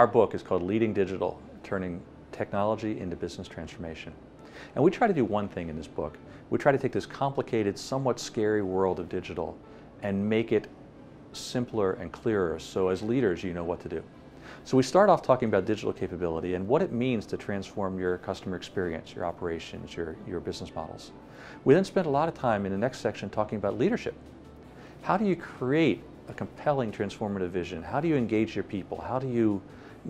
our book is called Leading Digital, Turning Technology into Business Transformation. And we try to do one thing in this book. We try to take this complicated, somewhat scary world of digital and make it simpler and clearer, so as leaders you know what to do. So we start off talking about digital capability and what it means to transform your customer experience, your operations, your business models. We then spend a lot of time in the next section talking about leadership. How do you create a compelling transformative vision? How do you engage your people? How do you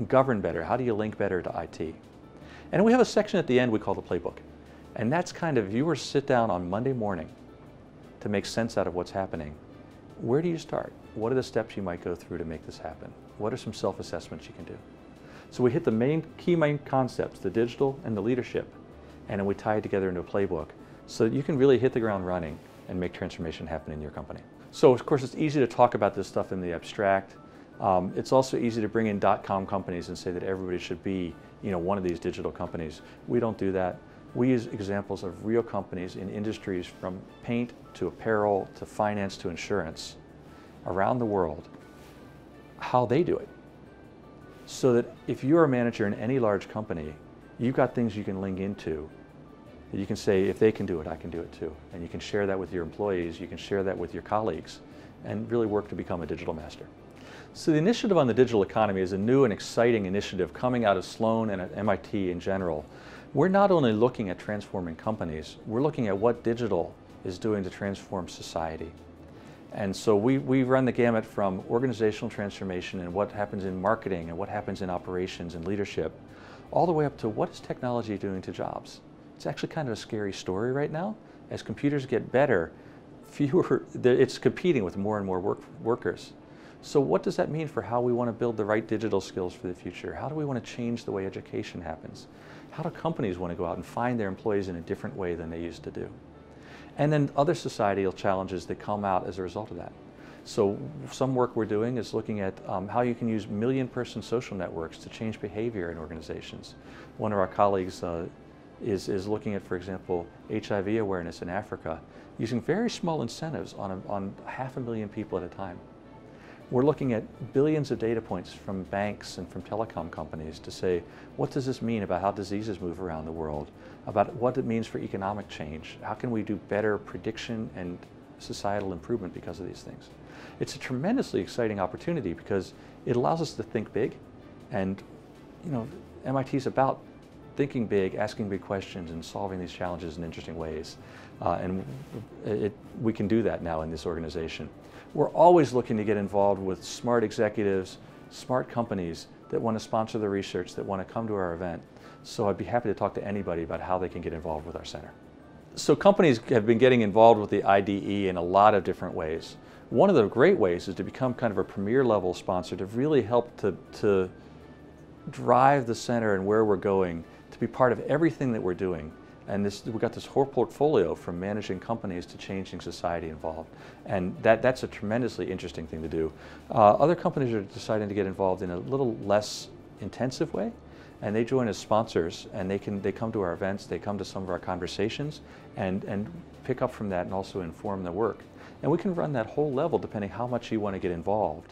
govern better? How do you link better to IT? And we have a section at the end we call the playbook. And that's kind of, if you were to sit down on Monday morning to make sense out of what's happening, where do you start? What are the steps you might go through to make this happen? What are some self-assessments you can do? So we hit the key main concepts, the digital and the leadership, and then we tie it together into a playbook so that you can really hit the ground running and make transformation happen in your company. So of course it's easy to talk about this stuff in the abstract. It's also easy to bring in .com companies and say that everybody should be one of these digital companies. We don't do that. We use examples of real companies in industries from paint to apparel to finance to insurance around the world, how they do it. So that if you're a manager in any large company, you've got things you can link into that you can say, if they can do it, I can do it too. And you can share that with your employees, you can share that with your colleagues, and really work to become a digital master. So the initiative on the digital economy is a new and exciting initiative coming out of Sloan and at MIT in general. We're not only looking at transforming companies, we're looking at what digital is doing to transform society. And so we run the gamut from organizational transformation and what happens in marketing and what happens in operations and leadership, all the way up to what is technology doing to jobs. It's actually kind of a scary story right now. As computers get better, it's competing with more and more workers. So what does that mean for how we want to build the right digital skills for the future? How do we want to change the way education happens? How do companies want to go out and find their employees in a different way than they used to do? And then other societal challenges that come out as a result of that. So some work we're doing is looking at how you can use million-person social networks to change behavior in organizations. One of our colleagues is looking at, for example, HIV awareness in Africa, using very small incentives on 500,000 people at a time. We're looking at billions of data points from banks and from telecom companies to say, what does this mean about how diseases move around the world, about what it means for economic change? How can we do better prediction and societal improvement because of these things? It's a tremendously exciting opportunity because it allows us to think big, and MIT is about thinking big, asking big questions, and solving these challenges in interesting ways. We can do that now in this organization. We're always looking to get involved with smart executives, smart companies that want to sponsor the research, that want to come to our event. So I'd be happy to talk to anybody about how they can get involved with our center. So companies have been getting involved with the IDE in a lot of different ways. One of the great ways is to become kind of a premier level sponsor to really help to drive the center and where we're going, to be part of everything that we're doing. And we've got this whole portfolio from managing companies to changing society involved. And that's a tremendously interesting thing to do. Other companies are deciding to get involved in a little less intensive way, and they join as sponsors, and they come to our events, they come to some of our conversations, and pick up from that and also inform the work. And we can run that whole level depending how much you want to get involved.